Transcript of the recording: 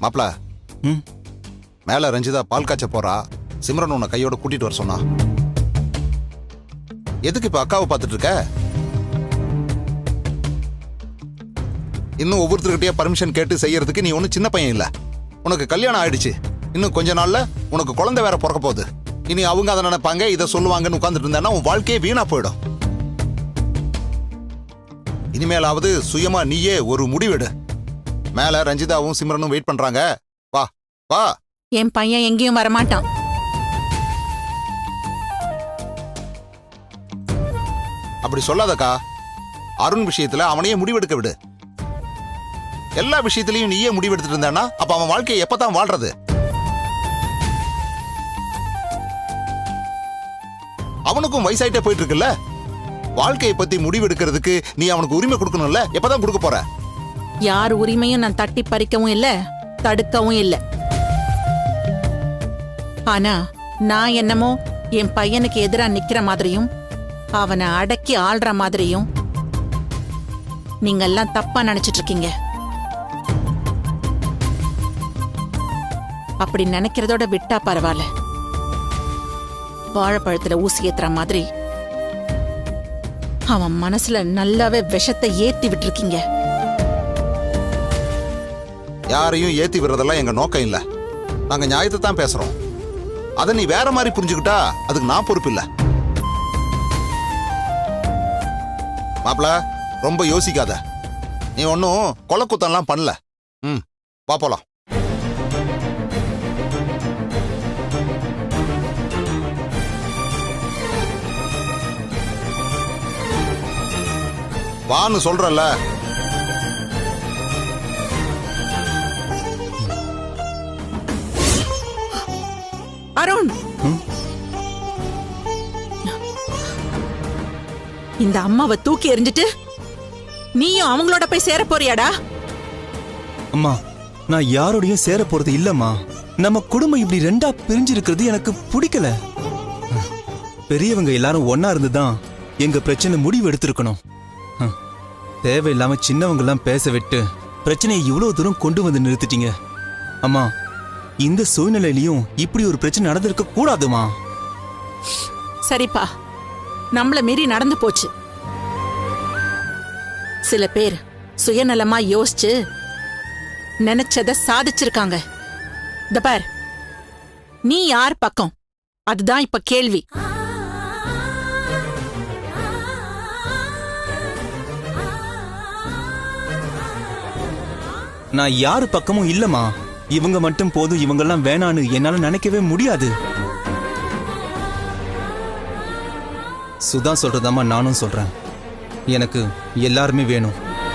மாப்ள மேல ரஞ்சிதா பால் காய்ச்ச போறா. சிம்ரன் உன்னை கையோட கூட்டிட்டு வர சொன்னா. எதுக்கு இப்ப அக்காவை பார்த்துட்டு இருக்க? இன்னும் ஒவ்வொருத்தருக்கிட்டே பர்மிஷன் கேட்டு செய்யறதுக்கு நீ ஒன்னும் சின்ன பையன் இல்ல. உனக்கு கல்யாணம் ஆயிடுச்சு. இன்னும் கொஞ்ச நாள்ல உனக்கு குழந்தை வேற பிறக்க போகுது. இனி அவங்க அதை நினைப்பாங்க, இதை சொல்லுவாங்கன்னு உட்கார்ந்துட்டு இருந்தா உன் வாழ்க்கையே வீணா போயிடும். இனிமேலாவது சுயமா நீயே ஒரு முடிவெடு. மேல ரஞ்சிதாவும் சிம்ரனும் வெயிட் பண்றாங்க. வா வா. என் பையன் எங்கேயும் வரமாட்டான். அப்படி சொல்லாதக்கா. அருண் விஷயத்துல அவனையே முடிவெடுக்க விடு. எல்லா விஷயத்திலையும் நீயே முடிவெடுத்துட்டு இருந்தானா அப்ப அவன் வாழ்க்கையை எப்பதான் வாழ்றது? அவனுக்கும் வயசாயிட்டே போயிட்டு இருக்குல்ல. வாழ்க்கையை பத்தி முடிவெடுக்கிறதுக்கு நீ அவனுக்கு உரிமை கொடுக்கணும்ல. எப்பதான் கொடுக்க போற? யார் உரிமையும் நான் தட்டி பறிக்கவும் இல்ல, தடுக்கவும் இல்ல. ஆனா நான் என்னமோ என் பையனுக்கு எதிரா நிக்கிற மாதிரியும் அவனை அடக்கி ஆள்ற மாதிரியும் நீங்க எல்லாம் தப்பா நினைச்சிட்டு இருக்கீங்க. அப்படி நினைக்கிறதோட விட்டா பரவாயில்ல. வாழைப்பழத்துல ஊசி ஏத்துற மாதிரி அவன் மனசுல நல்லாவே விஷத்தை ஏத்தி விட்டுருக்கீங்க. யாரையும் ஏத்தி விடுறதெல்லாம் எங்க நோக்கம் இல்ல. நாங்க நியாயத்தை தான் பேசுறோம். அதை நீ வேற மாதிரி புரிஞ்சுக்கிட்டா அதுக்கு நான் பொறுப்பு இல்ல. மாப்ள, ரொம்ப யோசிக்காத. நீ ஒன்னும் கொலை குத்தம்லாம் பண்ணல. வா போலாம். வான்னு சொல்றல. அருண், இந்த அம்மாவை தூக்கி எறிஞ்சிட்டு நீயும் அவங்களோட போய் சேர போறியாடா? அம்மா, நான் யாரோடையும் சேர போறது இல்லம்மா. நம்ம குடும்பம் இப்படி ரெண்டா பிரிஞ்சிருக்கிறது எனக்கு பிடிக்கல. பெரியவங்க எல்லாரும் ஒன்னா இருந்துதான் எங்க பிரச்சனை முடிவு எடுத்திருக்கணும். தேவையில்லாம சின்னவங்க எல்லாம் பேச விட்டு பிரச்சனையை இவ்வளவு தூரம் கொண்டு வந்து நிறுத்திட்டீங்க. அம்மா, இந்த சூழ்நிலையிலையும் இப்படி ஒரு பிரச்சனை நடந்திருக்க கூடாதுமா. சரிப்பா, நம்மள மீறி நடந்து போச்சு. சில பேர் சுயநலமா யோசிச்சு நினைச்சத சாதிச்சிருக்காங்க. இந்த பார், நீ யார் பக்கம்? அதுதான் இப்ப கேள்வி. நான் யாரு பக்கமும் இல்லம்மா. இவங்க மட்டும் போதும், இவங்கெல்லாம் வேணான்னு என்னால நினைக்கவே முடியாது. சுதா சொல்றதாம்மா நானும் சொல்றேன். எனக்கு எல்லாருமே வேணும்.